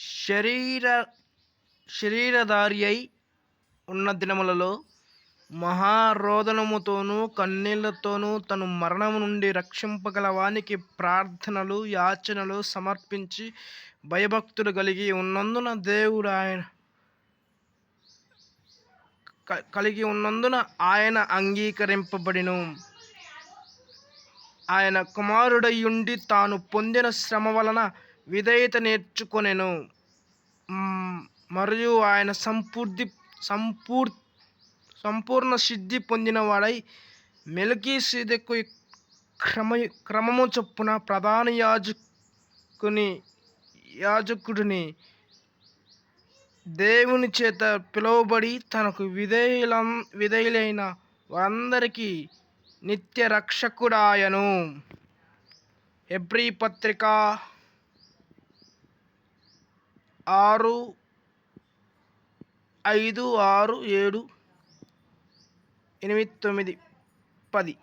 శరీర శరీరధారి అయి ఉన్న దినములలో మహారోదనముతోనూ కన్నీళ్లతోనూ తను మరణము నుండి రక్షింపగల వానికి ప్రార్థనలు యాచనలు సమర్పించి భయభక్తులు కలిగి ఉన్నందున ఆయన అంగీకరింపబడిను. ఆయన కుమారుడయ్యుండి తాను పొందిన శ్రమ వలన విధేయత నేర్చుకొనెను. మరియు ఆయన సంపూర్ణ సిద్ధి పొందినవాడై మెల్కీసెదెకు క్రమము చొప్పున ప్రధాన యాజకుడిని దేవుని చేత పిలువబడి తనకు విధేయులైన వారందరికీ నిత్య రక్షకుడాయను. హెబ్రీ పత్రిక 6, 5, 6, 7, 8, 9, 10.